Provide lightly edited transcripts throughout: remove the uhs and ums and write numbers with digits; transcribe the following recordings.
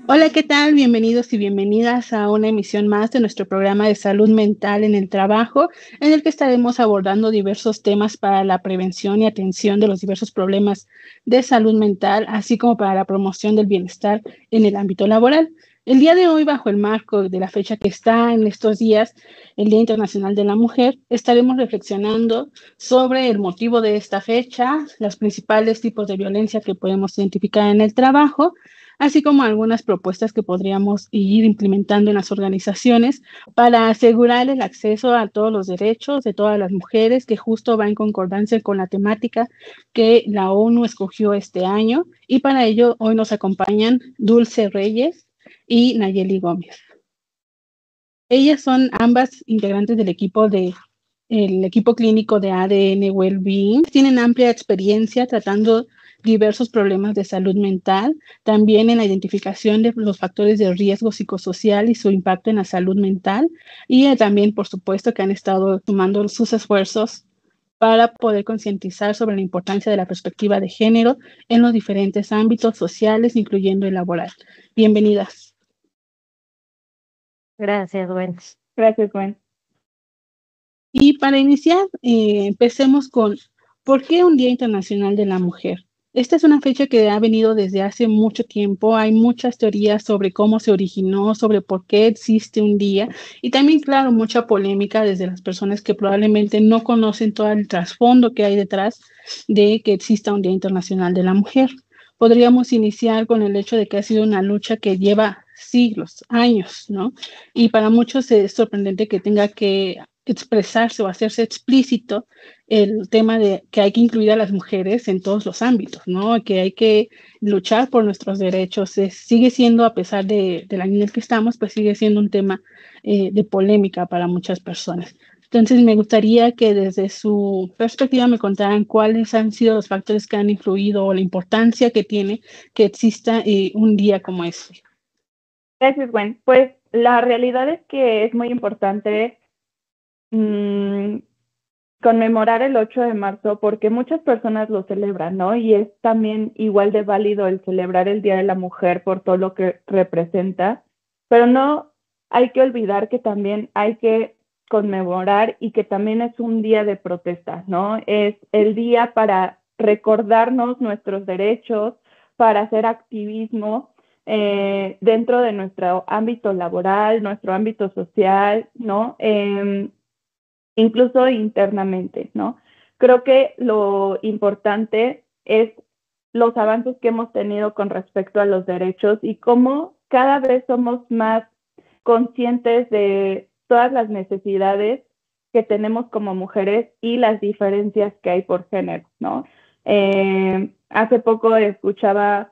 Hola, ¿qué tal? Bienvenidos y bienvenidas a una emisión más de nuestro programa de salud mental en el trabajo, en el que estaremos abordando diversos temas para la prevención y atención de los diversos problemas de salud mental, así como para la promoción del bienestar en el ámbito laboral. El día de hoy, bajo el marco de la fecha que está en estos días, el Día Internacional de la Mujer, estaremos reflexionando sobre el motivo de esta fecha, los principales tipos de violencia que podemos identificar en el trabajo, así como algunas propuestas que podríamos ir implementando en las organizaciones para asegurar el acceso a todos los derechos de todas las mujeres, que justo va en concordancia con la temática que la ONU escogió este año. Y para ello hoy nos acompañan Dulce Reyes y Nayeli Gómez. Ellas son ambas integrantes del el equipo clínico de ADN Wellbeing. Tienen amplia experiencia tratando diversos problemas de salud mental, también en la identificación de los factores de riesgo psicosocial y su impacto en la salud mental, y también, por supuesto, que han estado sumando sus esfuerzos para poder concientizar sobre la importancia de la perspectiva de género en los diferentes ámbitos sociales, incluyendo el laboral. Bienvenidas. Gracias, Gwen. Gracias, Gwen. Y para iniciar, empecemos con ¿por qué un Día Internacional de la Mujer? Esta es una fecha que ha venido desde hace mucho tiempo. Hay muchas teorías sobre cómo se originó, sobre por qué existe un día y también, claro, mucha polémica desde las personas que probablemente no conocen todo el trasfondo que hay detrás de que exista un Día Internacional de la Mujer. Podríamos iniciar con el hecho de que ha sido una lucha que lleva siglos, años, ¿no? Y para muchos es sorprendente que tenga que expresarse o hacerse explícito el tema de que hay que incluir a las mujeres en todos los ámbitos, ¿no? Que hay que luchar por nuestros derechos. Sigue siendo, a pesar del año en el que estamos, pues sigue siendo un tema de polémica para muchas personas. Entonces, me gustaría que desde su perspectiva me contaran cuáles han sido los factores que han influido o la importancia que tiene que exista un día como este. Gracias, Gwen. Pues la realidad es que es muy importante conmemorar el 8 de marzo porque muchas personas lo celebran, ¿no? Y es también igual de válido el celebrar el Día de la Mujer por todo lo que representa, pero no hay que olvidar que también hay que conmemorar y que también es un día de protesta, ¿no? Es el día para recordarnos nuestros derechos, para hacer activismo dentro de nuestro ámbito laboral, nuestro ámbito social, ¿no? Incluso internamente, ¿no? Creo que lo importante es los avances que hemos tenido con respecto a los derechos y cómo cada vez somos más conscientes de todas las necesidades que tenemos como mujeres y las diferencias que hay por género, ¿no? Hace poco escuchaba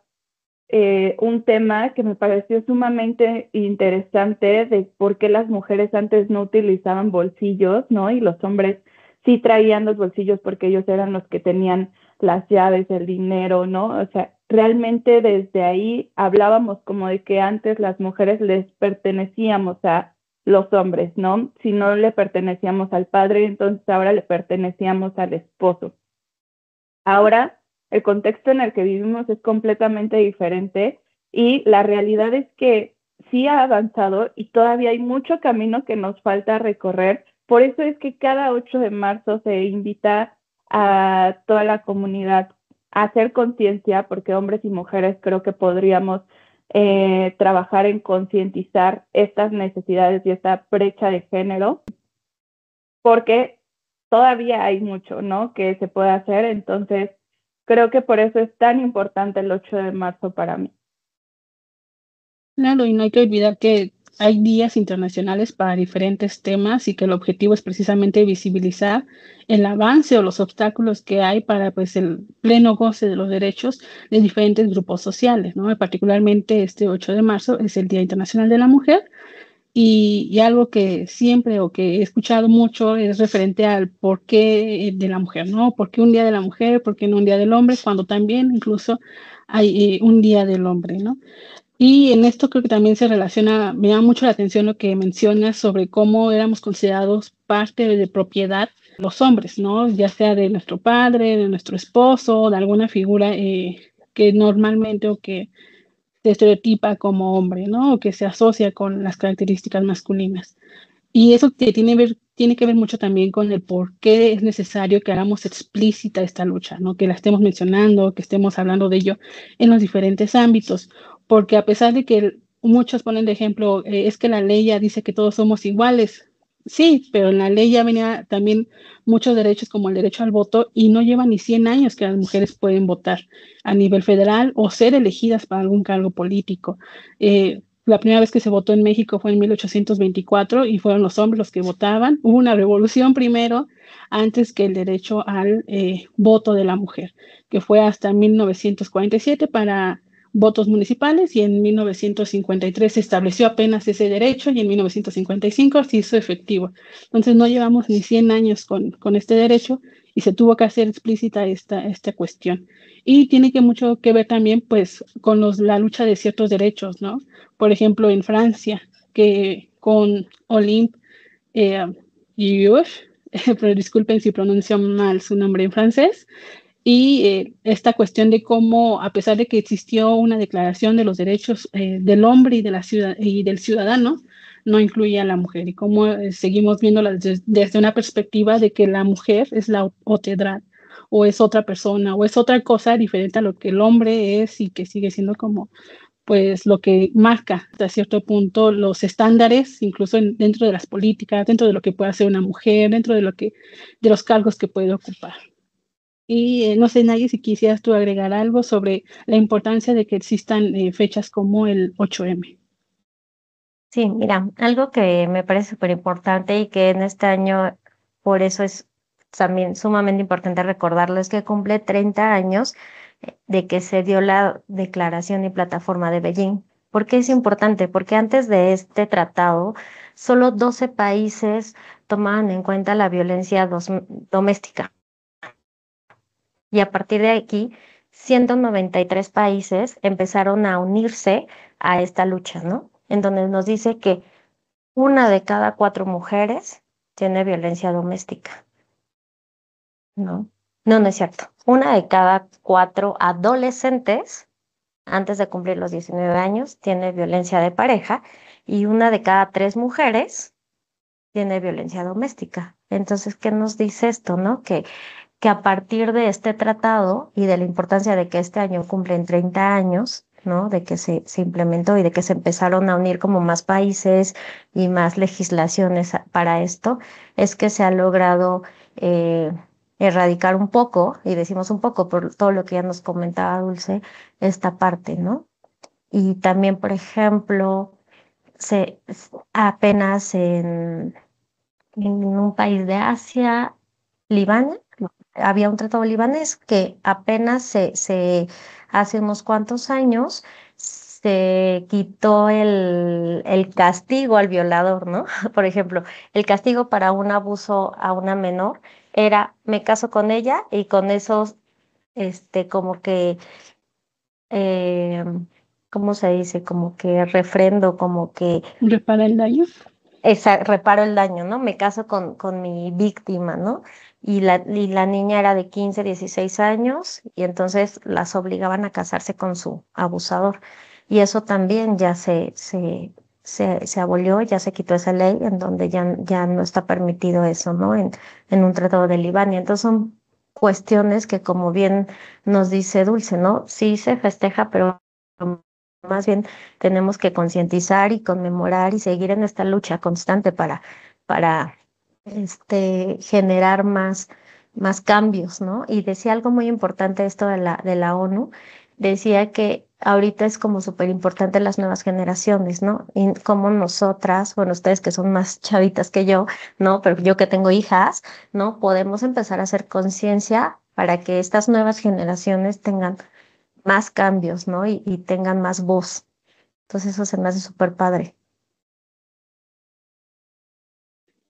un tema que me pareció sumamente interesante de por qué las mujeres antes no utilizaban bolsillos, ¿no? Y los hombres sí traían los bolsillos porque ellos eran los que tenían las llaves, el dinero, ¿no? O sea, realmente desde ahí hablábamos como de que antes las mujeres les pertenecíamos a los hombres, ¿no? Si no le pertenecíamos al padre, entonces ahora le pertenecíamos al esposo. Ahora el contexto en el que vivimos es completamente diferente y la realidad es que sí ha avanzado y todavía hay mucho camino que nos falta recorrer. Por eso es que cada 8 de marzo se invita a toda la comunidad a hacer conciencia, porque hombres y mujeres creo que podríamos trabajar en concientizar estas necesidades y esta brecha de género, porque todavía hay mucho, ¿no?, que se puede hacer. Entonces, creo que por eso es tan importante el 8 de marzo para mí. Claro, y no hay que olvidar que hay días internacionales para diferentes temas y que el objetivo es precisamente visibilizar el avance o los obstáculos que hay para pues el pleno goce de los derechos de diferentes grupos sociales, ¿no? Particularmente este 8 de marzo es el Día Internacional de la Mujer y algo que siempre o que he escuchado mucho es referente al por qué de la mujer, ¿no? ¿Por qué un día de la mujer? ¿Por qué no un día del hombre? Cuando también incluso hay un día del hombre, ¿no? Y en esto creo que también se relaciona, me llama mucho la atención lo que mencionas sobre cómo éramos considerados parte de propiedad los hombres, ¿no? Ya sea de nuestro padre, de nuestro esposo, de alguna figura que normalmente o que se estereotipa como hombre, ¿no? O que se asocia con las características masculinas. Y eso tiene que ver mucho también con el por qué es necesario que hagamos explícita esta lucha, ¿no? Que la estemos mencionando, que estemos hablando de ello en los diferentes ámbitos, porque a pesar de que muchos ponen de ejemplo, es que la ley ya dice que todos somos iguales. Sí, pero en la ley ya venía también muchos derechos como el derecho al voto y no lleva ni 100 años que las mujeres pueden votar a nivel federal o ser elegidas para algún cargo político. La primera vez que se votó en México fue en 1824 y fueron los hombres los que votaban. Hubo una revolución primero antes que el derecho al voto de la mujer, que fue hasta 1947 para votos municipales y en 1953 se estableció apenas ese derecho y en 1955 se hizo efectivo. Entonces no llevamos ni 100 años con este derecho y se tuvo que hacer explícita esta cuestión. Y tiene que mucho que ver también pues con la lucha de ciertos derechos, ¿no? Por ejemplo, en Francia, que con Olympe Gouges, pero disculpen si pronuncio mal su nombre en francés, y esta cuestión de cómo, a pesar de que existió una declaración de los derechos del hombre y, de la ciudad, y del ciudadano, no incluía a la mujer, y cómo seguimos viéndola desde una perspectiva de que la mujer es la otredad, o es otra persona, o es otra cosa diferente a lo que el hombre es y que sigue siendo como pues lo que marca hasta cierto punto los estándares, incluso dentro de las políticas, dentro de lo que puede hacer una mujer, dentro de los cargos que puede ocupar. Y no sé, Naye, si quisieras tú agregar algo sobre la importancia de que existan fechas como el 8M. Sí, mira, algo que me parece súper importante y que en este año, por eso es también sumamente importante recordarlo, es que cumple 30 años de que se dio la Declaración y Plataforma de Beijing. ¿Por qué es importante? Porque antes de este tratado, solo 12 países tomaban en cuenta la violencia doméstica. Y a partir de aquí, 193 países empezaron a unirse a esta lucha, ¿no? En donde nos dice que una de cada 4 mujeres tiene violencia doméstica, ¿no? No, no es cierto. Una de cada 4 adolescentes, antes de cumplir los 19 años, tiene violencia de pareja y una de cada 3 mujeres tiene violencia doméstica. Entonces, ¿qué nos dice esto, no? Que a partir de este tratado y de la importancia de que este año cumplen 30 años, ¿no? De que se implementó y de que se empezaron a unir como más países y más legislaciones para esto, es que se ha logrado erradicar un poco, y decimos un poco por todo lo que ya nos comentaba Dulce, esta parte, ¿no? Y también, por ejemplo, apenas en un país de Asia, Líbano, había un tratado libanés que apenas hace unos cuantos años se quitó el castigo al violador, ¿no? Por ejemplo, el castigo para un abuso a una menor era me caso con ella y con eso, como que, eh, ¿cómo se dice? Como que refrendo, como que ¿Repara el daño? reparo el daño, ¿no? Me caso con mi víctima, ¿no? Y la niña era de 15, 16 años y entonces las obligaban a casarse con su abusador. Y eso también ya se abolió, ya se quitó esa ley en donde ya no está permitido eso, ¿no? En un tratado de Libania. Entonces son cuestiones que, como bien nos dice Dulce, ¿no? Sí se festeja, pero más bien tenemos que concientizar y conmemorar y seguir en esta lucha constante para generar más cambios, ¿no? Y decía algo muy importante esto de la ONU, decía que ahorita es como súper importante las nuevas generaciones, ¿no? Y como nosotras, bueno, ustedes que son más chavitas que yo, ¿no? Pero yo que tengo hijas, ¿no? Podemos empezar a hacer conciencia para que estas nuevas generaciones tengan más cambios, ¿no? Y tengan más voz. Entonces eso se me hace súper padre.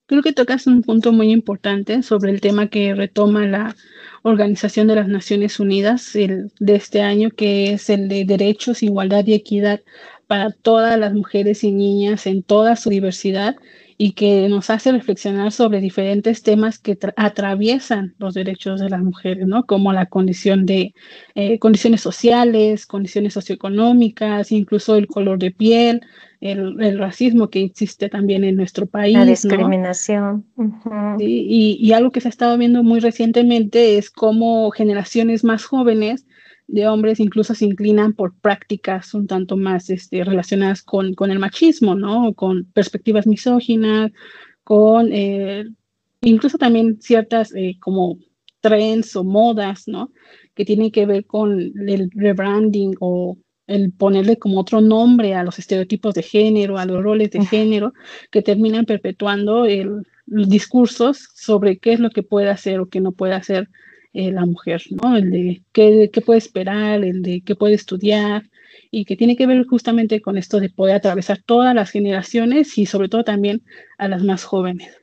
Creo que tocas un punto muy importante sobre el tema que retoma la Organización de las Naciones Unidas de este año, que es el de derechos, igualdad y equidad para todas las mujeres y niñas en toda su diversidad y que nos hace reflexionar sobre diferentes temas que atraviesan los derechos de las mujeres, ¿no? Como la condición de condiciones sociales, condiciones socioeconómicas, incluso el color de piel, el racismo que existe también en nuestro La país, ¿no? discriminación. Ujú. Sí, y algo que se ha estado viendo muy recientemente es cómo generaciones más jóvenes de hombres incluso se inclinan por prácticas un tanto más relacionadas con el machismo, ¿no? Con perspectivas misóginas, con incluso también ciertas como trends o modas, ¿no? Que tienen que ver con el rebranding o el ponerle como otro nombre a los estereotipos de género, a los roles de género, que terminan perpetuando los discursos sobre qué es lo que puede hacer o qué no puede hacer la mujer, ¿no? El de qué puede esperar, el de qué puede estudiar, y que tiene que ver justamente con esto de poder atravesar todas las generaciones y sobre todo también a las más jóvenes.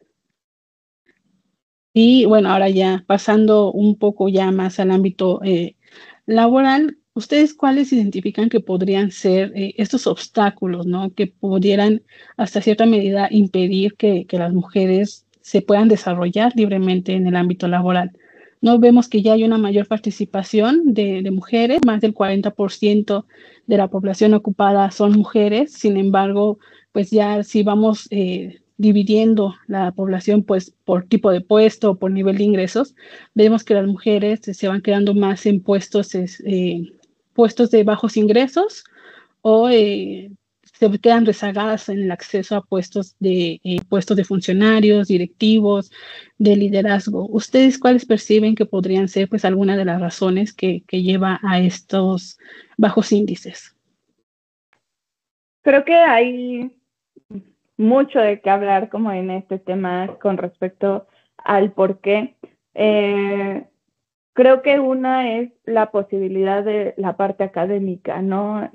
Y bueno, ahora ya pasando un poco ya más al ámbito laboral, ¿ustedes cuáles identifican que podrían ser estos obstáculos, ¿no? Que pudieran hasta cierta medida impedir que las mujeres se puedan desarrollar libremente en el ámbito laboral? No vemos que ya hay una mayor participación de mujeres, más del 40% de la población ocupada son mujeres. Sin embargo, pues ya si vamos dividiendo la población pues por tipo de puesto o por nivel de ingresos, vemos que las mujeres se van quedando más en puestos de bajos ingresos o se quedan rezagadas en el acceso a puestos de funcionarios, directivos, de liderazgo. ¿Ustedes cuáles perciben que podrían ser pues alguna de las razones que lleva a estos bajos índices? Creo que hay mucho de qué hablar como en este tema con respecto al por qué. Creo que una es la posibilidad de la parte académica, ¿no?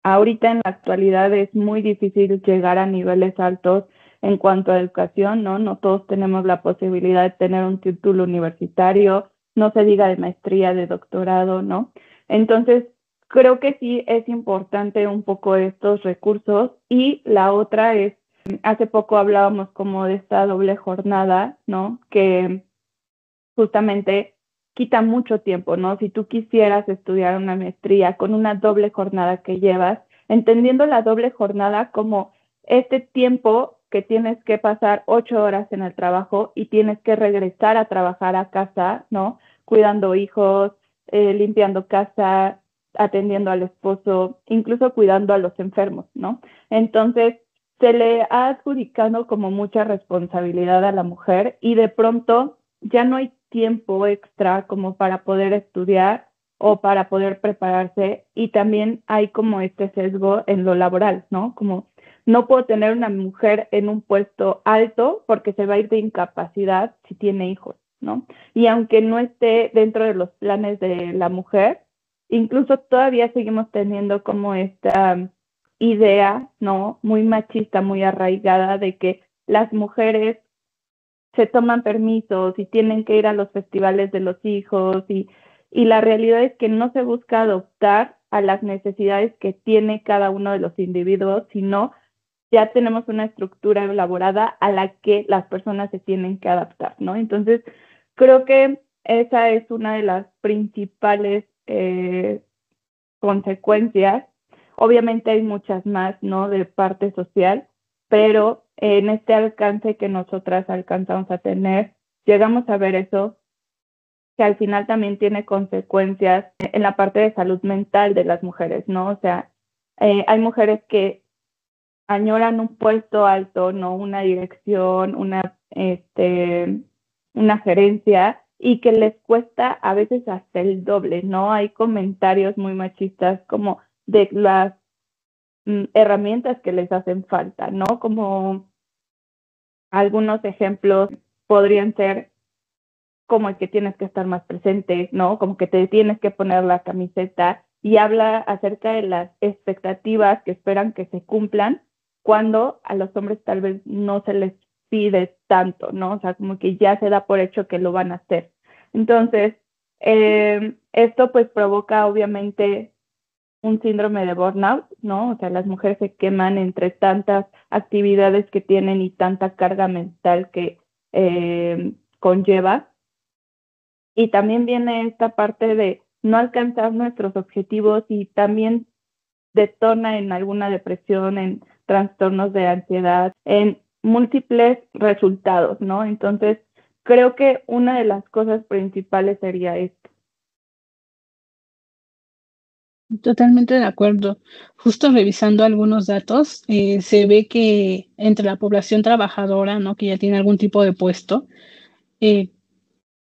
Ahorita en la actualidad es muy difícil llegar a niveles altos en cuanto a educación, ¿no? No todos tenemos la posibilidad de tener un título universitario, no se diga de maestría, de doctorado, ¿no? Entonces, creo que sí es importante un poco estos recursos y la otra es, hace poco hablábamos como de esta doble jornada, ¿no? Que justamente quita mucho tiempo, ¿no? Si tú quisieras estudiar una maestría con una doble jornada que llevas, entendiendo la doble jornada como este tiempo que tienes que pasar 8 horas en el trabajo y tienes que regresar a trabajar a casa, ¿no? Cuidando hijos, limpiando casa, atendiendo al esposo, incluso cuidando a los enfermos, ¿no? Entonces, se le ha adjudicado como mucha responsabilidad a la mujer y de pronto ya no hay tiempo extra como para poder estudiar o para poder prepararse y también hay como este sesgo en lo laboral, ¿no? Como no puedo tener una mujer en un puesto alto porque se va a ir de incapacidad si tiene hijos, ¿no? Y aunque no esté dentro de los planes de la mujer, incluso todavía seguimos teniendo como esta idea, ¿no? Muy machista, muy arraigada de que las mujeres se toman permisos y tienen que ir a los festivales de los hijos y la realidad es que no se busca adoptar a las necesidades que tiene cada uno de los individuos, sino ya tenemos una estructura elaborada a la que las personas se tienen que adaptar, ¿no? Entonces, creo que esa es una de las principales consecuencias. Obviamente hay muchas más, ¿no? De parte social, pero en este alcance que nosotras alcanzamos a tener, llegamos a ver eso, que al final también tiene consecuencias en la parte de salud mental de las mujeres, ¿no? O sea, hay mujeres que añoran un puesto alto, ¿no? Una dirección, una gerencia, y que les cuesta a veces hasta el doble, ¿no? Hay comentarios muy machistas como de las herramientas que les hacen falta, ¿no? Como algunos ejemplos podrían ser como el que tienes que estar más presente, ¿no? Como que te tienes que poner la camiseta y habla acerca de las expectativas que esperan que se cumplan cuando a los hombres tal vez no se les pide tanto, ¿no? O sea, como que ya se da por hecho que lo van a hacer. Entonces, esto pues provoca obviamente un síndrome de burnout, ¿no? O sea, las mujeres se queman entre tantas actividades que tienen y tanta carga mental que conlleva. Y también viene esta parte de no alcanzar nuestros objetivos y también detona en alguna depresión, en trastornos de ansiedad, en múltiples resultados, ¿no? Entonces, creo que una de las cosas principales sería esto. Totalmente de acuerdo. Justo revisando algunos datos, se ve que entre la población trabajadora, ¿no? Que ya tiene algún tipo de puesto, eh,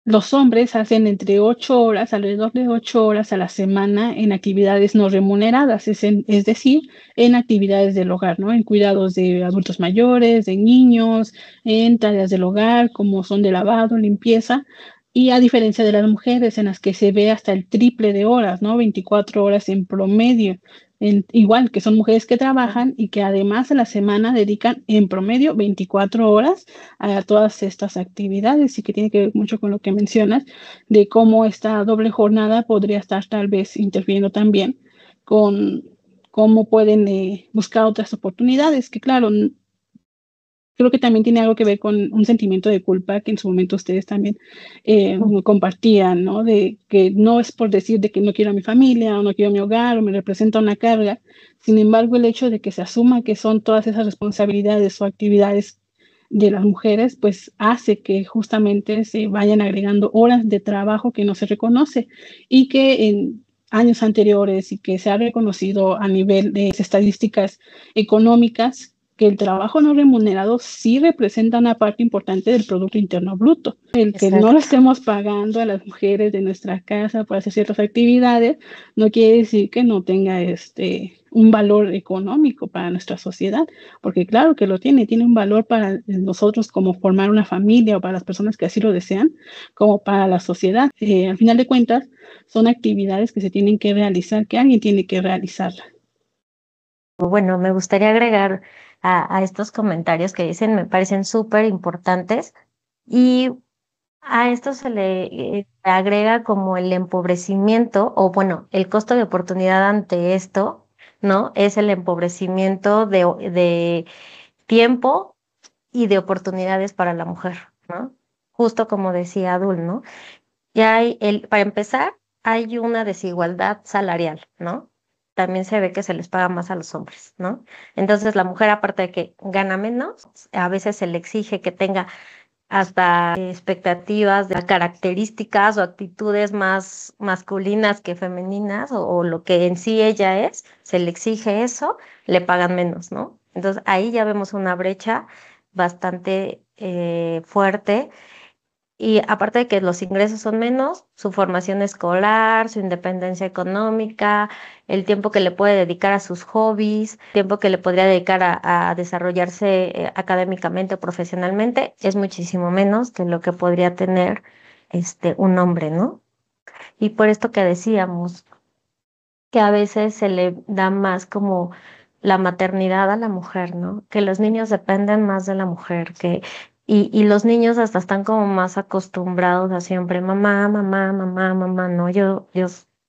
los hombres hacen entre 8 horas, alrededor de 8 horas a la semana en actividades no remuneradas, es decir, en actividades del hogar, ¿no? En cuidados de adultos mayores, de niños, en tareas del hogar, como son de lavado, limpieza, y a diferencia de las mujeres, en las que se ve hasta el triple de horas, ¿no? 24 horas en promedio. Igual que son mujeres que trabajan y que además de la semana dedican en promedio 24 horas a todas estas actividades, y que tiene que ver mucho con lo que mencionas de cómo esta doble jornada podría estar tal vez interfiriendo también con cómo pueden buscar otras oportunidades, que claro, creo que también tiene algo que ver con un sentimiento de culpa que en su momento ustedes también compartían, ¿no? De que no es por decir de que no quiero a mi familia o no quiero mi hogar o me representa una carga. Sin embargo, el hecho de que se asuma que son todas esas responsabilidades o actividades de las mujeres, pues hace que justamente se vayan agregando horas de trabajo que no se reconoce, y que en años anteriores y que se ha reconocido a nivel de estadísticas económicas, que el trabajo no remunerado sí representa una parte importante del Producto Interno Bruto. El que no lo estemos pagando a las mujeres de nuestra casa para hacer ciertas actividades no quiere decir que no tenga un valor económico para nuestra sociedad, porque claro que lo tiene un valor para nosotros como formar una familia, o para las personas que así lo desean, como para la sociedad. Al final de cuentas, son actividades que se tienen que realizar, que alguien tiene que realizarlas. Bueno, me gustaría agregar a estos comentarios que dicen, me parecen súper importantes, y a esto se le agrega como el empobrecimiento, o bueno, el costo de oportunidad ante esto, ¿no? Es el empobrecimiento de tiempo y de oportunidades para la mujer, ¿no? Justo como decía Adul, ¿no? Y para empezar, hay una desigualdad salarial, ¿no? También se ve que se les paga más a los hombres, ¿no? Entonces la mujer, aparte de que gana menos, a veces se le exige que tenga hasta expectativas de características o actitudes más masculinas que femeninas, o lo que en sí ella es, se le exige eso, le pagan menos, ¿no? Entonces ahí ya vemos una brecha bastante fuerte, y aparte de que los ingresos son menos, su formación escolar, su independencia económica, el tiempo que le puede dedicar a sus hobbies, tiempo que le podría dedicar a desarrollarse académicamente o profesionalmente, es muchísimo menos que lo que podría tener un hombre, ¿no? Y por esto que decíamos, que a veces se le da más como la maternidad a la mujer, ¿no? Que los niños dependen más de la mujer, y los niños hasta están como más acostumbrados a siempre, mamá, mamá, mamá, mamá, no, yo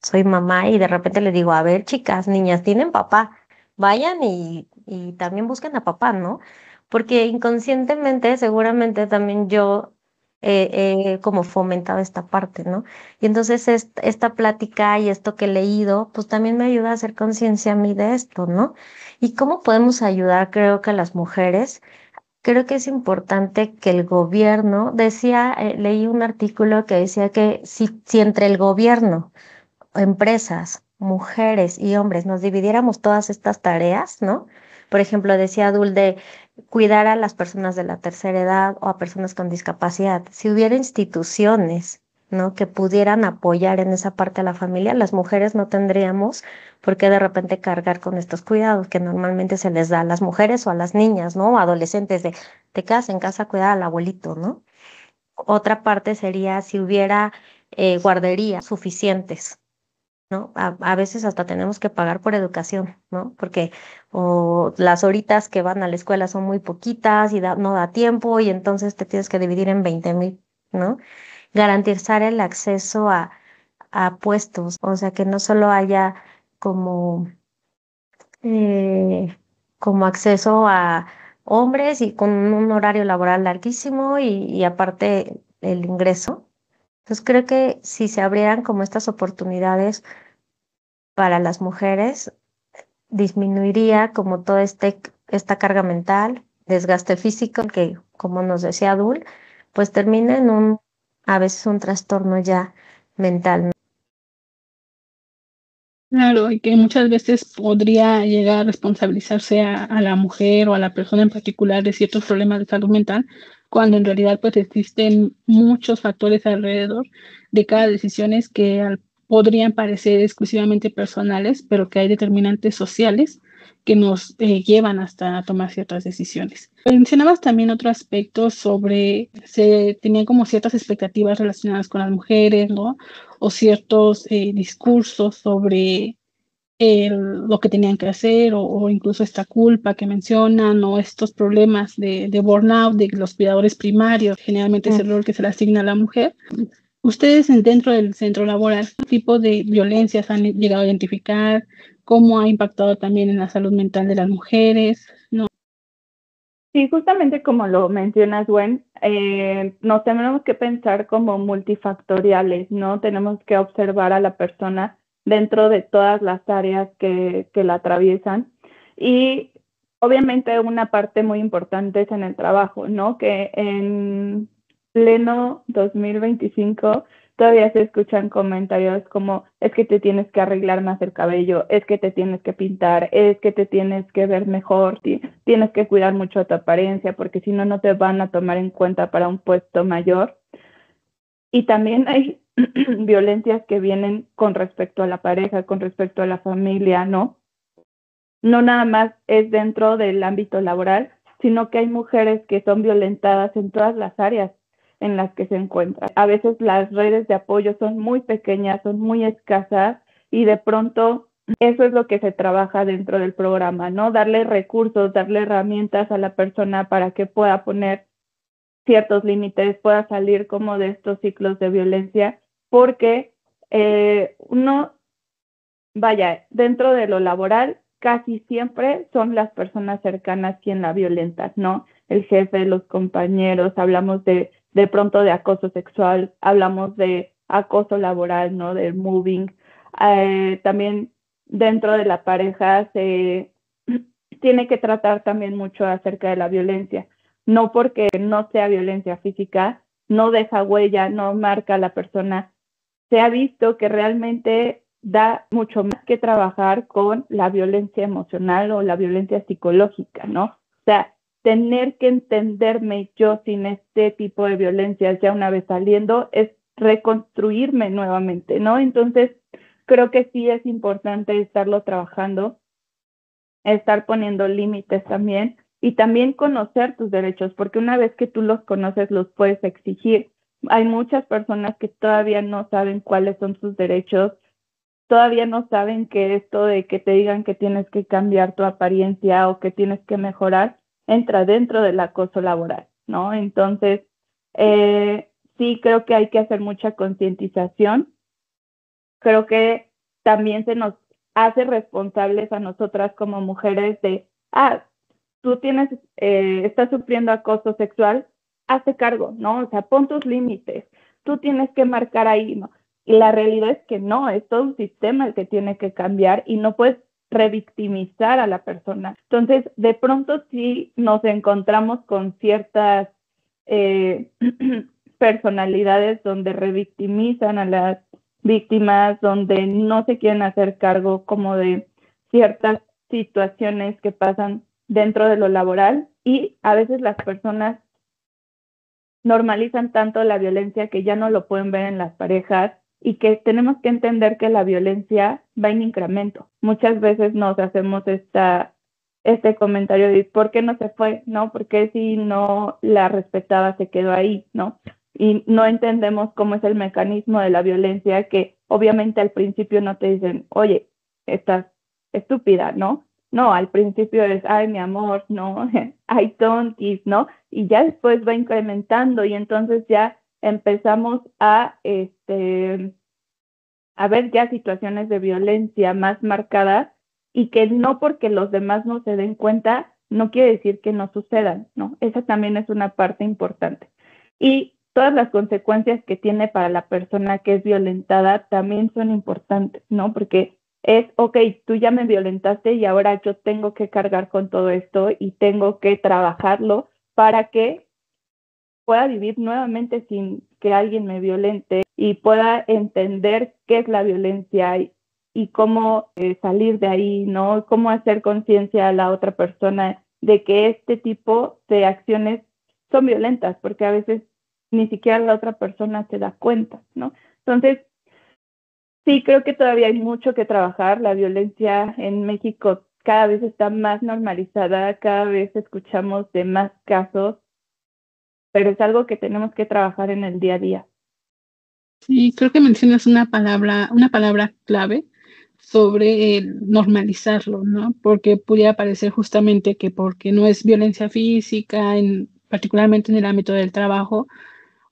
soy mamá, y de repente les digo, a ver, chicas, niñas, tienen papá, vayan y también busquen a papá, ¿no? Porque inconscientemente, seguramente también yo he como fomentado esta parte, ¿no? Y entonces esta plática y esto que he leído, pues también me ayuda a hacer conciencia a mí de esto, ¿no? ¿Y cómo podemos ayudar? Creo que a las mujeres, creo que es importante que el gobierno, decía, leí un artículo que decía que si entre el gobierno, empresas, mujeres y hombres nos dividiéramos todas estas tareas, ¿no? Por ejemplo, decía Dul de cuidar a las personas de la tercera edad o a personas con discapacidad. Si hubiera instituciones, ¿no? Que pudieran apoyar en esa parte a la familia, las mujeres no tendríamos por qué de repente cargar con estos cuidados que normalmente se les da a las mujeres o a las niñas, ¿no? O adolescentes, de te quedas en casa a cuidar al abuelito, ¿no? Otra parte sería si hubiera guarderías suficientes, ¿no? A veces hasta tenemos que pagar por educación, ¿no? Porque o las horitas que van a la escuela son muy poquitas y no da tiempo, y entonces te tienes que dividir en 20,000, ¿no? Garantizar el acceso a puestos, o sea, que no solo haya como, como acceso a hombres y con un horario laboral larguísimo y aparte el ingreso. Entonces creo que si se abrieran como estas oportunidades para las mujeres, disminuiría como toda esta carga mental, desgaste físico, que como nos decía Dul, pues termina en a veces un trastorno ya mental, ¿no? Claro, y que muchas veces podría llegar a responsabilizarse a la mujer o a la persona en particular de ciertos problemas de salud mental, cuando en realidad pues existen muchos factores alrededor de cada decisiones que podrían parecer exclusivamente personales, pero que hay determinantes sociales que nos llevan hasta a tomar ciertas decisiones. Mencionabas también otro aspecto sobre, se tenían como ciertas expectativas relacionadas con las mujeres, ¿no? O ciertos discursos sobre lo que tenían que hacer o incluso esta culpa que mencionan o estos problemas de burnout de los cuidadores primarios, generalmente es el rol que se le asigna a la mujer. Ustedes dentro del centro laboral, ¿qué tipo de violencias han llegado a identificar? ¿Cómo ha impactado también en la salud mental de las mujeres? ¿No? Sí, justamente como lo mencionas, Gwen, nos tenemos que pensar como multifactoriales, ¿no? Tenemos que observar a la persona dentro de todas las áreas que la atraviesan. Y obviamente una parte muy importante es en el trabajo, ¿no? Que en pleno 2025 todavía se escuchan comentarios como es que te tienes que arreglar más el cabello, es que te tienes que pintar, es que te tienes que ver mejor, tienes que cuidar mucho tu apariencia porque si no, no te van a tomar en cuenta para un puesto mayor. Y también hay violencias que vienen con respecto a la pareja, con respecto a la familia, ¿no? No nada más es dentro del ámbito laboral, sino que hay mujeres que son violentadas en todas las áreas en las que se encuentran. A veces las redes de apoyo son muy pequeñas, son muy escasas y de pronto eso es lo que se trabaja dentro del programa, ¿no? Darle recursos, darle herramientas a la persona para que pueda poner ciertos límites, pueda salir como de estos ciclos de violencia, porque uno, vaya, dentro de lo laboral, casi siempre son las personas cercanas quien la violentan, ¿no? El jefe, los compañeros, hablamos de pronto de acoso sexual, hablamos de acoso laboral, ¿no? Del moving. También dentro de la pareja se tiene que tratar también mucho acerca de la violencia. No porque no sea violencia física, no deja huella, no marca a la persona. Se ha visto que realmente da mucho más que trabajar con la violencia emocional o la violencia psicológica, ¿no? O sea, tener que entenderme yo sin este tipo de violencias ya una vez saliendo es reconstruirme nuevamente, ¿no? Entonces, creo que sí es importante estarlo trabajando, estar poniendo límites también y también conocer tus derechos, porque una vez que tú los conoces, los puedes exigir. Hay muchas personas que todavía no saben cuáles son sus derechos, todavía no saben que esto de que te digan que tienes que cambiar tu apariencia o que tienes que mejorar entra dentro del acoso laboral, ¿no? Entonces, sí creo que hay que hacer mucha concientización. Creo que también se nos hace responsables a nosotras como mujeres de, tú estás sufriendo acoso sexual, hazte cargo, ¿no? O sea, pon tus límites, tú tienes que marcar ahí, ¿no? Y la realidad es que no, es todo un sistema el que tiene que cambiar y no puedes revictimizar a la persona. Entonces, de pronto sí nos encontramos con ciertas eh, personalidades donde revictimizan a las víctimas, donde no se quieren hacer cargo como de ciertas situaciones que pasan dentro de lo laboral y a veces las personas normalizan tanto la violencia que ya no lo pueden ver en las parejas y que tenemos que entender que la violencia va en incremento. Muchas veces nos hacemos este comentario de ¿por qué no se fue? ¿No? ¿Por qué si no la respetaba se quedó ahí? ¿No? Y no entendemos cómo es el mecanismo de la violencia que obviamente al principio no te dicen, oye, estás estúpida, ¿no? No, al principio es, ay, mi amor, no, ay, tontis, ¿no? Y ya después va incrementando y entonces ya empezamos a haber ya situaciones de violencia más marcadas y que no porque los demás no se den cuenta, no quiere decir que no sucedan, ¿no? Esa también es una parte importante. Y todas las consecuencias que tiene para la persona que es violentada también son importantes, ¿no? Porque es, ok, tú ya me violentaste y ahora yo tengo que cargar con todo esto y tengo que trabajarlo para que pueda vivir nuevamente sin que alguien me violente y pueda entender qué es la violencia y cómo salir de ahí, ¿no? Cómo hacer conciencia a la otra persona de que este tipo de acciones son violentas, porque a veces ni siquiera la otra persona se da cuenta, ¿no? Entonces, sí, creo que todavía hay mucho que trabajar. La violencia en México cada vez está más normalizada, cada vez escuchamos de más casos, pero es algo que tenemos que trabajar en el día a día. Sí, creo que mencionas una palabra clave sobre normalizarlo, ¿no? Porque pudiera parecer justamente que porque no es violencia física, particularmente en el ámbito del trabajo,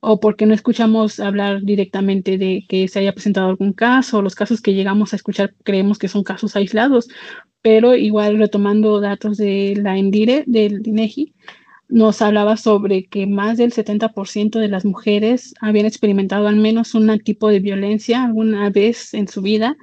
o porque no escuchamos hablar directamente de que se haya presentado algún caso, o los casos que llegamos a escuchar creemos que son casos aislados, pero igual retomando datos de la ENDIRE, del INEGI, nos hablaba sobre que más del 70% de las mujeres habían experimentado al menos un tipo de violencia alguna vez en su vida,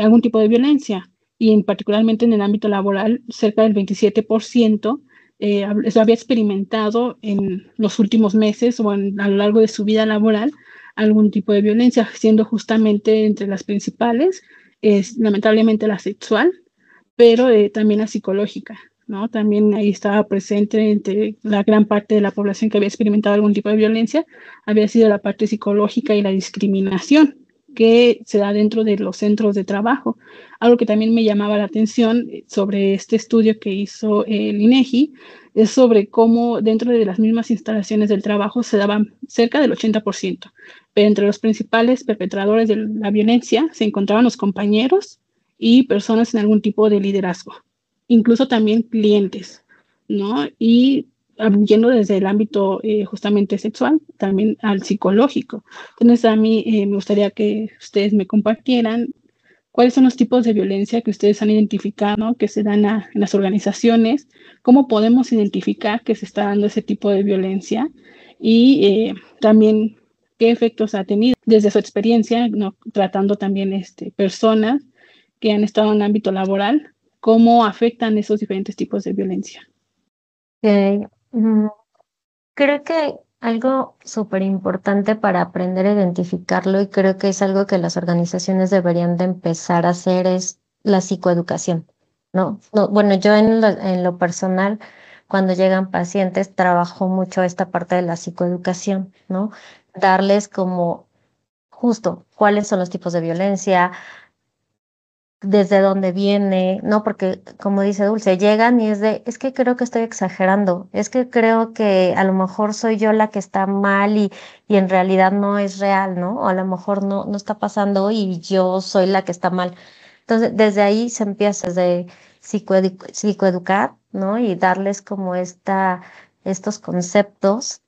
algún tipo de violencia, y particularmente en el ámbito laboral, cerca del 27% lo había experimentado en los últimos meses o a lo largo de su vida laboral algún tipo de violencia, siendo justamente entre las principales, lamentablemente la sexual, pero también la psicológica, ¿no? También ahí estaba presente entre la gran parte de la población que había experimentado algún tipo de violencia, había sido la parte psicológica y la discriminación que se da dentro de los centros de trabajo. Algo que también me llamaba la atención sobre este estudio que hizo el INEGI es sobre cómo dentro de las mismas instalaciones del trabajo se daban cerca del 80%, pero entre los principales perpetradores de la violencia se encontraban los compañeros y personas en algún tipo de liderazgo, incluso también clientes, ¿no? Y yendo desde el ámbito justamente sexual, también al psicológico. Entonces, a mí me gustaría que ustedes me compartieran cuáles son los tipos de violencia que ustedes han identificado, que se dan en las organizaciones, cómo podemos identificar que se está dando ese tipo de violencia y también qué efectos ha tenido desde su experiencia, ¿no? Tratando también personas que han estado en el ámbito laboral, cómo afectan esos diferentes tipos de violencia. Ok, mm, Creo que algo súper importante para aprender a identificarlo, y creo que es algo que las organizaciones deberían de empezar a hacer, es la psicoeducación, ¿no? No, bueno, yo en lo personal, cuando llegan pacientes, trabajo mucho esta parte de la psicoeducación, ¿no? Darles como justo cuáles son los tipos de violencia, desde dónde viene, ¿no? Porque como dice Dulce, llegan y es que creo que estoy exagerando, es que creo que a lo mejor soy yo la que está mal y en realidad no es real, ¿no? O a lo mejor no está pasando y yo soy la que está mal. Entonces, desde ahí se empieza, desde psicoeducar, ¿no? Y darles como estos conceptos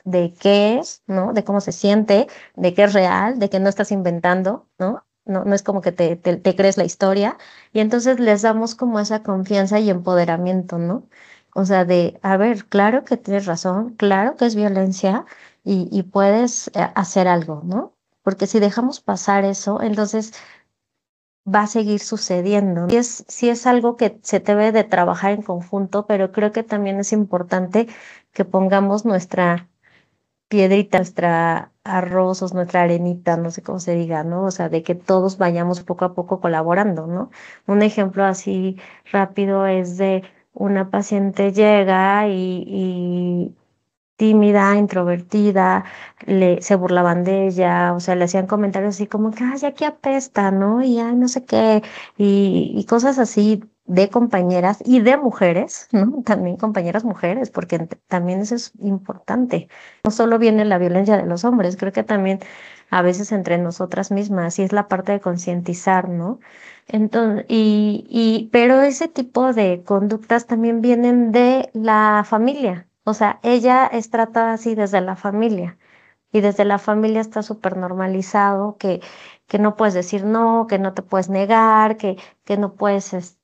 de qué es, ¿no? De cómo se siente, de qué es real, de que no estás inventando, ¿no? No es como que te crees la historia, y entonces les damos como esa confianza y empoderamiento, ¿no? O sea, a ver, claro que tienes razón, claro que es violencia y puedes hacer algo, ¿no? Porque si dejamos pasar eso, entonces va a seguir sucediendo. Sí es algo que se debe de trabajar en conjunto, pero creo que también es importante que pongamos nuestra piedrita, nuestra arroz o nuestra arenita, no sé cómo se diga, ¿no? O sea, de que todos vayamos poco a poco colaborando, ¿no? Un ejemplo así rápido es de una paciente llega y tímida, introvertida, se burlaban de ella, o sea, le hacían comentarios así como que, ay, aquí apesta, ¿no? Y ay, no sé qué, y cosas así de compañeras y de mujeres, ¿no? También compañeras mujeres, porque también eso es importante. No solo viene la violencia de los hombres, creo que también a veces entre nosotras mismas, y es la parte de concientizar, ¿no? Entonces, pero ese tipo de conductas también vienen de la familia. O sea, ella es tratada así desde la familia, y desde la familia está súper normalizado no puedes decir no, que no te puedes negar, que no puedes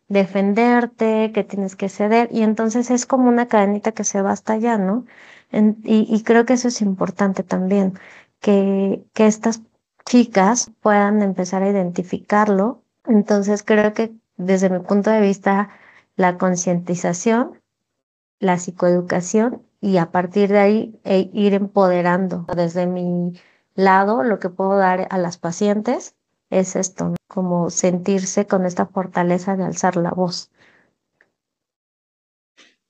defenderte, que tienes que ceder, y entonces es como una cadenita que se va hasta allá, ¿no? Y creo que eso es importante también, que estas chicas puedan empezar a identificarlo. Entonces creo que desde mi punto de vista, la concientización, la psicoeducación y a partir de ahí ir empoderando. Desde mi lado, lo que puedo dar a las pacientes es esto, ¿no? Como sentirse con esta fortaleza de alzar la voz.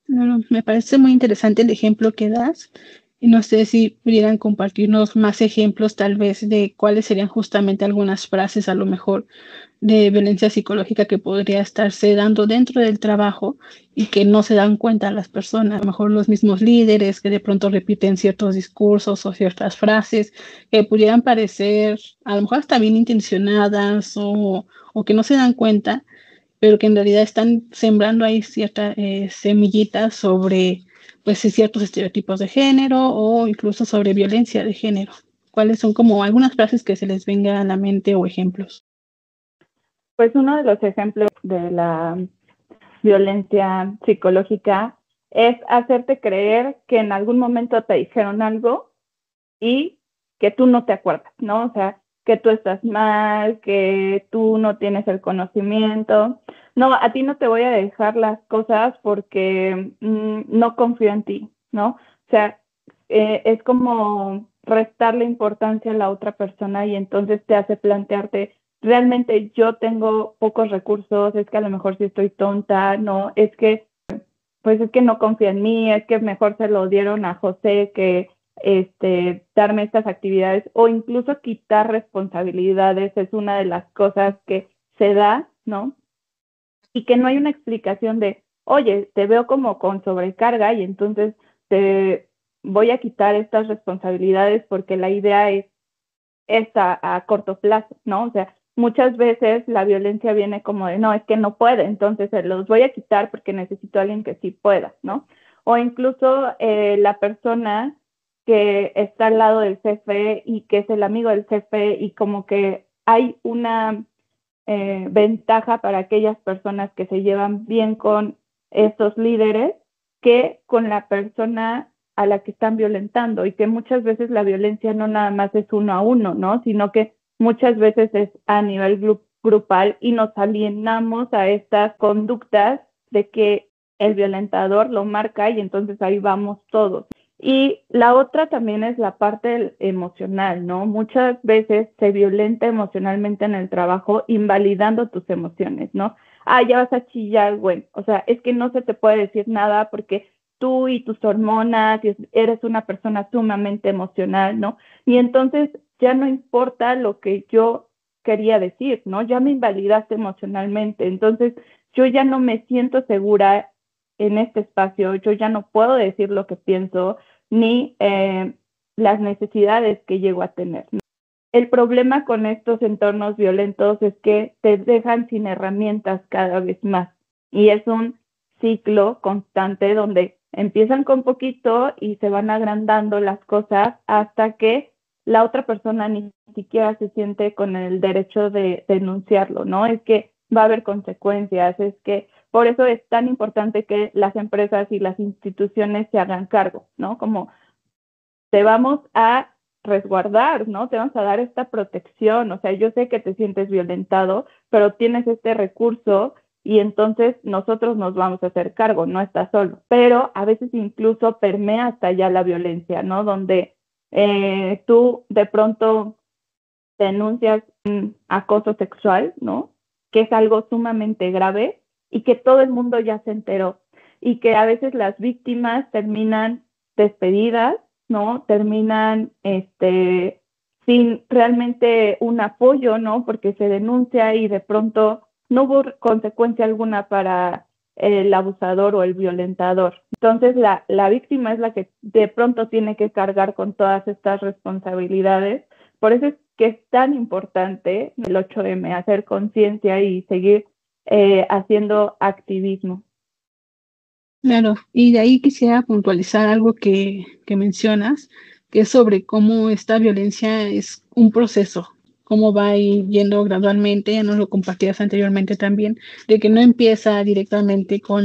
Bueno, me parece muy interesante el ejemplo que das. Y no sé si pudieran compartirnos más ejemplos, tal vez, de cuáles serían justamente algunas frases, a lo mejor, de violencia psicológica que podría estarse dando dentro del trabajo y que no se dan cuenta las personas. A lo mejor los mismos líderes que de pronto repiten ciertos discursos o ciertas frases que pudieran parecer, a lo mejor hasta bien intencionadas o que no se dan cuenta, pero que en realidad están sembrando ahí ciertas semillitas sobre pues ciertos estereotipos de género o incluso sobre violencia de género. ¿Cuáles son como algunas frases que se les venga a la mente o ejemplos? Pues uno de los ejemplos de la violencia psicológica es hacerte creer que en algún momento te dijeron algo y que tú no te acuerdas, ¿no? O sea, que tú estás mal, que tú no tienes el conocimiento. No, a ti no te voy a dejar las cosas porque no confío en ti, ¿no? O sea, es como restarle importancia a la otra persona y entonces te hace plantearte, realmente yo tengo pocos recursos, es que a lo mejor sí estoy tonta, no, es que pues es que no confía en mí, es que mejor se lo dieron a José que darme estas actividades o incluso quitar responsabilidades es una de las cosas que se da, ¿no? Y que no hay una explicación de, oye, te veo como con sobrecarga y entonces te voy a quitar estas responsabilidades porque la idea es esta a corto plazo, ¿no? O sea, muchas veces la violencia viene como de, no, es que no puede, entonces se los voy a quitar porque necesito a alguien que sí pueda, ¿no? O incluso la persona que está al lado del jefe y que es el amigo del jefe y como que hay una ventaja para aquellas personas que se llevan bien con estos líderes que con la persona a la que están violentando y que muchas veces la violencia no nada más es uno a uno, ¿no? Sino que muchas veces es a nivel grupal y nos alienamos a estas conductas de que el violentador lo marca y entonces ahí vamos todos. Y la otra también es la parte emocional, ¿no? Muchas veces se violenta emocionalmente en el trabajo, invalidando tus emociones, ¿no? Ah, ya vas a chillar, güey. O sea, es que no se te puede decir nada porque tú y tus hormonas, eres una persona sumamente emocional, ¿no? Y entonces ya no importa lo que yo quería decir, ¿no? Ya me invalidaste emocionalmente. Entonces yo ya no me siento segura en este espacio, yo ya no puedo decir lo que pienso ni las necesidades que llego a tener. El problema con estos entornos violentos es que te dejan sin herramientas cada vez más y es un ciclo constante donde empiezan con poquito y se van agrandando las cosas hasta que la otra persona ni siquiera se siente con el derecho de denunciarlo, ¿no? Es que va a haber consecuencias, es que por eso es tan importante que las empresas y las instituciones se hagan cargo, ¿no? Como te vamos a resguardar, ¿no? Te vamos a dar esta protección, o sea, yo sé que te sientes violentado, pero tienes este recurso y entonces nosotros nos vamos a hacer cargo, no estás solo. Pero a veces incluso permea hasta allá la violencia, ¿no? Donde tú de pronto denuncias acoso sexual, ¿no? Que es algo sumamente grave y que todo el mundo ya se enteró y que a veces las víctimas terminan despedidas, ¿no? Terminan sin realmente un apoyo, ¿no? Porque se denuncia y de pronto no hubo consecuencia alguna para el abusador o el violentador. Entonces la víctima es la que de pronto tiene que cargar con todas estas responsabilidades. Por eso es que es tan importante el 8M, hacer conciencia y seguir haciendo activismo. Claro, y de ahí quisiera puntualizar algo que mencionas, que es sobre cómo esta violencia es un proceso. cómo va a ir yendo gradualmente, ya nos lo compartías anteriormente también, de que no empieza directamente con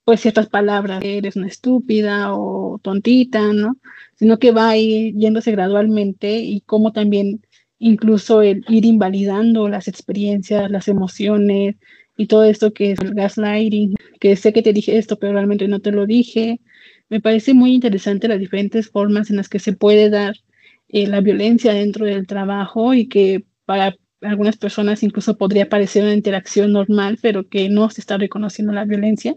pues ciertas palabras, eres una estúpida o tontita, ¿no? Sino que va a ir yéndose gradualmente y cómo también incluso el ir invalidando las experiencias, las emociones y todo esto que es el gaslighting, que sé que te dije esto, pero realmente no te lo dije. Me parece muy interesante las diferentes formas en las que se puede dar la violencia dentro del trabajo y que para algunas personas incluso podría parecer una interacción normal, pero que no se está reconociendo la violencia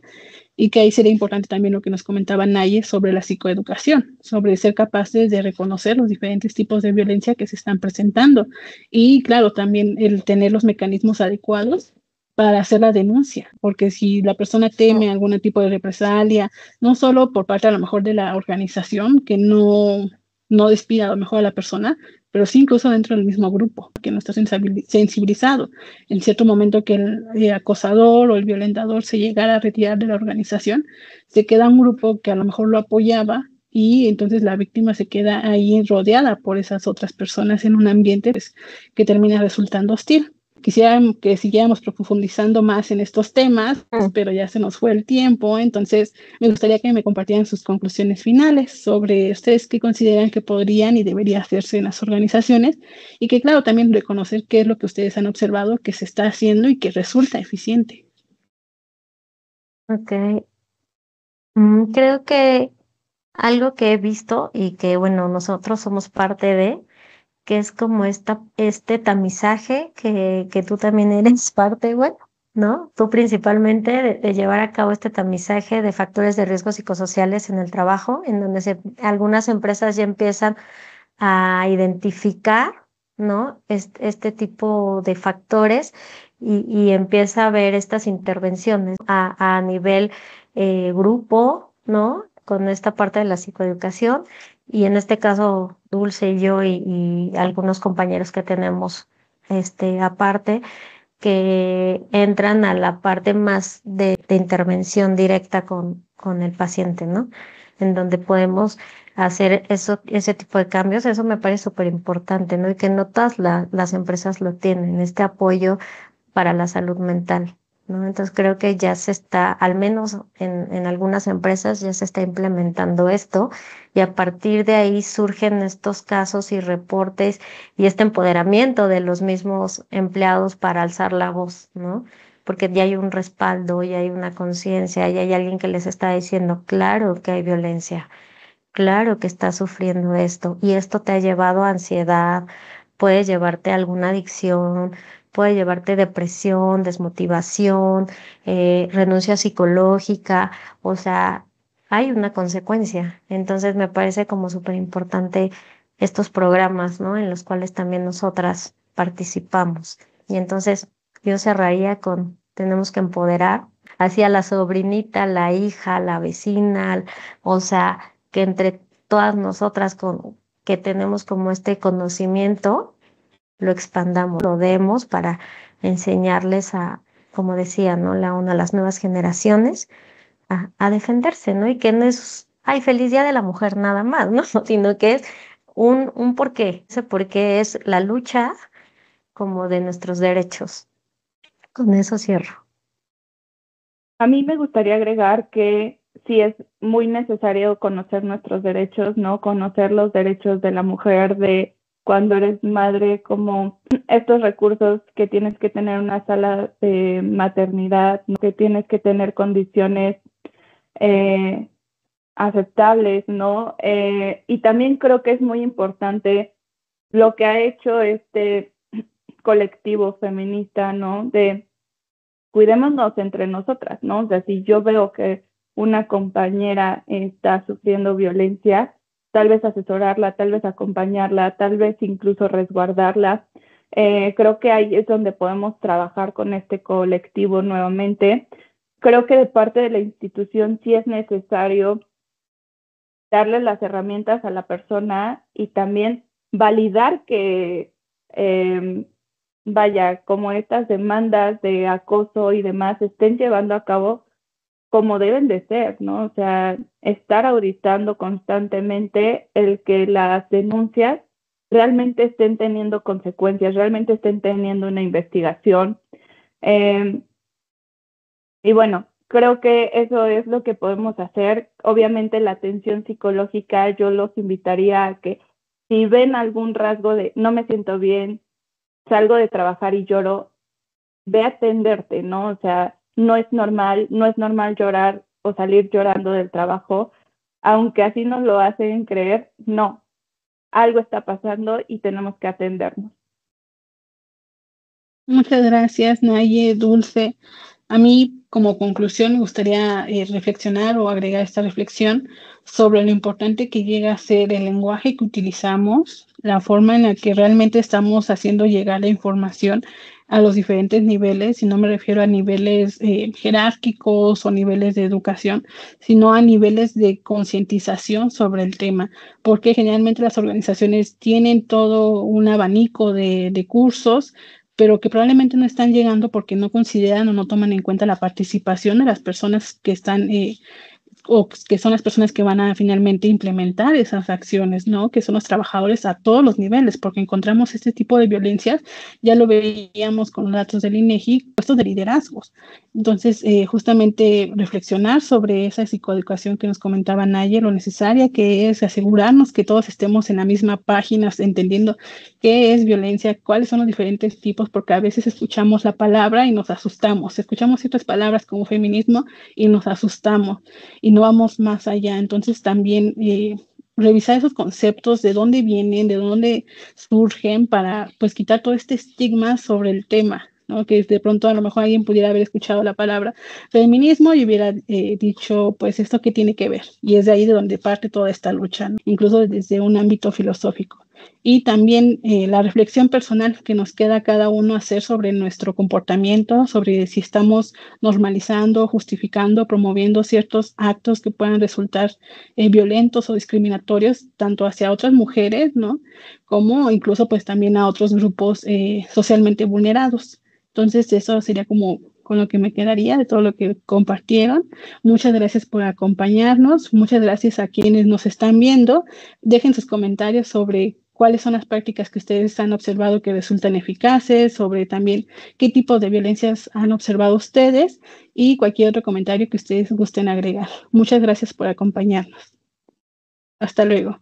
y que ahí sería importante también lo que nos comentaba Naye sobre la psicoeducación, sobre ser capaces de reconocer los diferentes tipos de violencia que se están presentando y claro, también el tener los mecanismos adecuados para hacer la denuncia, porque si la persona teme algún tipo de represalia, no solo por parte a lo mejor de la organización, que no despida a lo mejor a la persona, pero sí incluso dentro del mismo grupo, que no está sensibilizado. En cierto momento que el acosador o el violentador se llegara a retirar de la organización, se queda un grupo que a lo mejor lo apoyaba y entonces la víctima se queda ahí rodeada por esas otras personas en un ambiente pues, que termina resultando hostil. Quisiera que siguiéramos profundizando más en estos temas, pero ya se nos fue el tiempo, entonces me gustaría que me compartieran sus conclusiones finales sobre ustedes qué consideran que podrían y debería hacerse en las organizaciones y que, claro, también reconocer qué es lo que ustedes han observado que se está haciendo y que resulta eficiente. Ok. Creo que algo que he visto y que, bueno, nosotros somos parte de, que es como este tamizaje que tú también eres parte, bueno, ¿no? Tú principalmente de llevar a cabo este tamizaje de factores de riesgo psicosociales en el trabajo, en donde algunas empresas ya empiezan a identificar, ¿no? Este tipo de factores y empieza a ver estas intervenciones a nivel grupo, ¿no? Con esta parte de la psicoeducación y en este caso Dulce y yo y algunos compañeros que tenemos aparte que entran a la parte más de intervención directa con el paciente, ¿no? En donde podemos hacer ese tipo de cambios. Eso me parece súper importante, ¿no? Y que no todas las empresas lo tienen, este apoyo para la salud mental, ¿no? Entonces creo que ya se está, al menos en algunas empresas, ya se está implementando esto y a partir de ahí surgen estos casos y reportes y este empoderamiento de los mismos empleados para alzar la voz, ¿no? Porque ya hay un respaldo, ya hay una conciencia, ya hay alguien que les está diciendo, claro que hay violencia, claro que estás sufriendo esto y esto te ha llevado a ansiedad, puede llevarte a alguna adicción, puede llevarte depresión, desmotivación, renuncia psicológica, o sea, hay una consecuencia. Entonces me parece como súper importante estos programas, ¿no? En los cuales también nosotras participamos. Y entonces yo cerraría con, tenemos que empoderar hacia la sobrinita, la hija, la vecina, o sea, que entre todas nosotras que tenemos como este conocimiento, lo expandamos, lo demos para enseñarles a, como decía, ¿no? A las nuevas generaciones a defenderse, ¿no? Y que no es, ay, feliz día de la mujer nada más, ¿no? Sino que es un porqué. Ese porqué es la lucha como de nuestros derechos. Con eso cierro. A mí me gustaría agregar que sí es muy necesario conocer nuestros derechos, ¿no? Conocer los derechos de la mujer, de cuando eres madre, como estos recursos que tienes que tener una sala de maternidad, ¿no? Que tienes que tener condiciones eh, aceptables, ¿no? Y también creo que es muy importante lo que ha hecho este colectivo feminista, ¿no? De cuidémonos entre nosotras, ¿no? O sea, si yo veo que una compañera está sufriendo violencia, tal vez asesorarla, tal vez acompañarla, tal vez incluso resguardarla. Creo que ahí es donde podemos trabajar con este colectivo nuevamente. Creo que de parte de la institución sí es necesario darle las herramientas a la persona y también validar que vaya, como estas demandas de acoso y demás se estén llevando a cabo como deben de ser, ¿no? O sea, estar auditando constantemente el que las denuncias realmente estén teniendo consecuencias, realmente estén teniendo una investigación. Y bueno, creo que eso es lo que podemos hacer. Obviamente la atención psicológica, yo los invitaría a que si ven algún rasgo de no me siento bien, salgo de trabajar y lloro, ve a atenderte, ¿no? O sea, no es normal llorar o salir llorando del trabajo, aunque así nos lo hacen creer, no, algo está pasando y tenemos que atendernos. Muchas gracias, Naye, Dulce. A mí, como conclusión, me gustaría reflexionar o agregar esta reflexión sobre lo importante que llega a ser el lenguaje que utilizamos, la forma en la que realmente estamos haciendo llegar la información a los diferentes niveles, y no me refiero a niveles jerárquicos o niveles de educación, sino a niveles de concientización sobre el tema, porque generalmente las organizaciones tienen todo un abanico de cursos, pero que probablemente no están llegando porque no consideran o no toman en cuenta la participación de las personas que están o que son las personas que van a finalmente implementar esas acciones, ¿no? Que son los trabajadores a todos los niveles, porque encontramos este tipo de violencias, ya lo veíamos con los datos del INEGI, puestos de liderazgos. Entonces, justamente reflexionar sobre esa psicoeducación que nos comentaba Naye, lo necesaria que es asegurarnos que todos estemos en la misma página, entendiendo qué es violencia, cuáles son los diferentes tipos, porque a veces escuchamos la palabra y nos asustamos, escuchamos ciertas palabras como feminismo y nos asustamos y no vamos más allá. Entonces también revisar esos conceptos, de dónde vienen, de dónde surgen, para pues quitar todo este estigma sobre el tema, ¿no? Que de pronto a lo mejor alguien pudiera haber escuchado la palabra feminismo y hubiera dicho, pues esto qué tiene que ver. Y es de ahí de donde parte toda esta lucha, ¿no? Incluso desde un ámbito filosófico. Y también la reflexión personal que nos queda a cada uno hacer sobre nuestro comportamiento, sobre si estamos normalizando, justificando, promoviendo ciertos actos que puedan resultar violentos o discriminatorios, tanto hacia otras mujeres, ¿no? Como incluso pues también a otros grupos socialmente vulnerados. Entonces eso sería como con lo que me quedaría de todo lo que compartieron. Muchas gracias por acompañarnos, muchas gracias a quienes nos están viendo. Dejen sus comentarios sobre cuáles son las prácticas que ustedes han observado que resultan eficaces, sobre también qué tipo de violencias han observado ustedes y cualquier otro comentario que ustedes gusten agregar. Muchas gracias por acompañarnos. Hasta luego.